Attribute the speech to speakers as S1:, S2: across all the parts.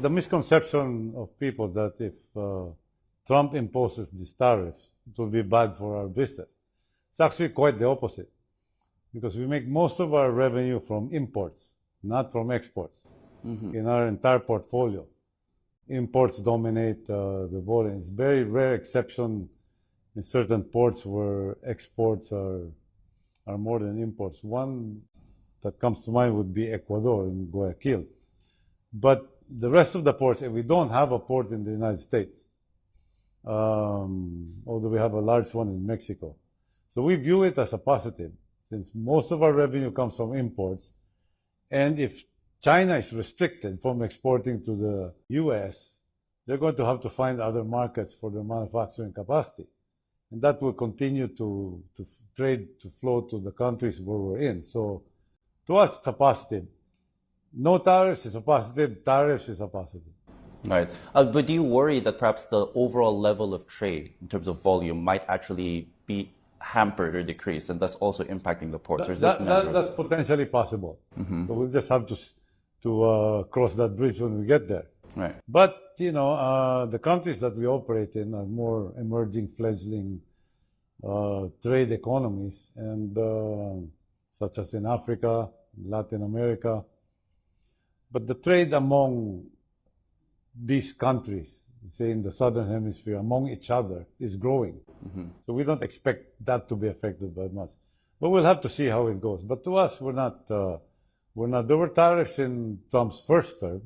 S1: The misconception of people that if Trump imposes these tariffs, it will be bad for our business. It's actually quite the opposite, because we make most of our revenue from imports, not from exports. In our entire portfolio, imports dominate the volume. It's very rare exception in certain ports where exports are more than imports. One that comes to mind would be Ecuador in Guayaquil. But the rest of the ports, and we don't have a port in the United States, although we have a large one in Mexico. So we view it as a positive, since most of our revenue comes from imports. And if China is restricted from exporting to the U.S., they're going to have to find other markets for their manufacturing capacity. And that will continue to trade to flow to the countries where we're in. So to us, it's a positive. No tariffs is a positive. Tariffs is a positive.
S2: Right. But do you worry that perhaps the overall level of trade in terms of volume might actually be hampered or decreased, and thus also impacting the ports?
S1: That's potentially possible. So we'll just have to cross that bridge when we get there.
S2: Right.
S1: But, you know, the countries that we operate in are more emerging, fledgling trade economies, and such as in Africa, Latin America. But the trade among these countries, say in the Southern Hemisphere, among each other, is growing. So we don't expect that to be affected by much. But we'll have to see how it goes. But to us, we're not. There were tariffs in Trump's first term,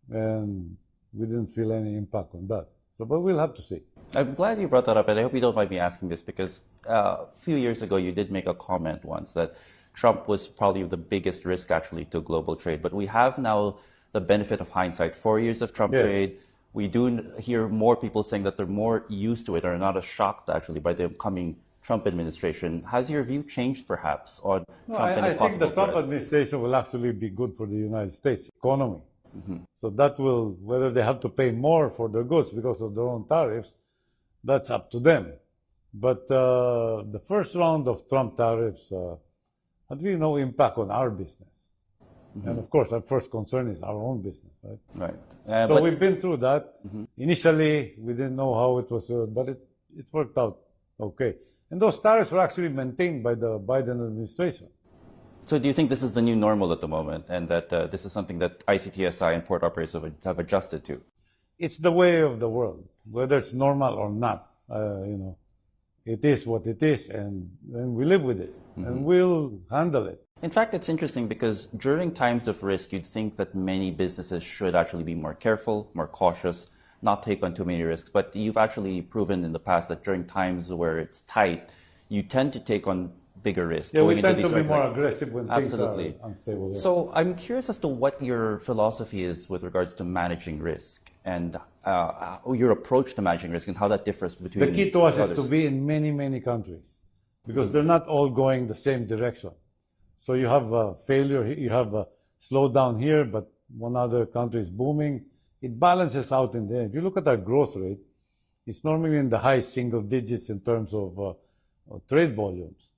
S1: and we didn't feel any impact on that. So, but we'll have to see.
S2: I'm glad you brought that up, and I hope you don't mind me asking this, because a few years ago you did make a comment once that Trump was probably the biggest risk actually to global trade. But we have now the benefit of hindsight. 4 years of Trump trade. We do hear more people saying that they're more used to it, or not as shocked actually by the upcoming Trump administration. Has your view changed perhaps on Trump and his possible
S1: I think the Trump
S2: threats?
S1: administration will actually be good for the United States economy. So that will, whether they have to pay more for their goods because of their own tariffs, that's up to them. But the first round of Trump tariffs had really no impact on our business. And of course, our first concern is our own business, right?
S2: Right.
S1: So we've been through that. Initially, we didn't know how it was, but it worked out okay. And those tariffs were actually maintained by the Biden administration.
S2: So do you think this is the new normal at the moment, and that this is something that ICTSI and port operators have adjusted to?
S1: It's the way of the world, whether it's normal or not. You know, it is what it is, and we live with it, and we'll handle it.
S2: In fact, it's interesting because during times of risk, you'd think that many businesses should actually be more careful, more cautious, not take on too many risks. But you've actually proven in the past that during times where it's tight, you tend to take on bigger risks.
S1: Yeah, we tend to be more aggressive when things are unstable. Yeah.
S2: So I'm curious as to what your philosophy is with regards to managing risk, and your approach to managing risk, and how that differs between
S1: the key to us is to be in many, many countries, because they're not all going the same direction. So you have a failure, you have a slowdown here, but one other country is booming. It balances out in the end. If you look at our growth rate, it's normally in the high single digits in terms of trade volumes.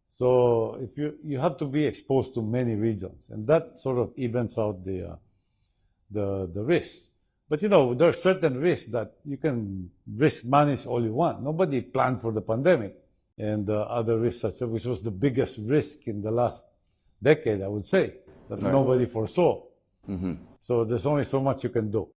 S1: So if you have to be exposed to many regions, and that sort of evens out the risks. But you know, there are certain risks that you can risk manage all you want. Nobody planned for the pandemic, and other risks, which was the biggest risk in the last decade, I would say, that nobody foresaw. So there's only so much you can do.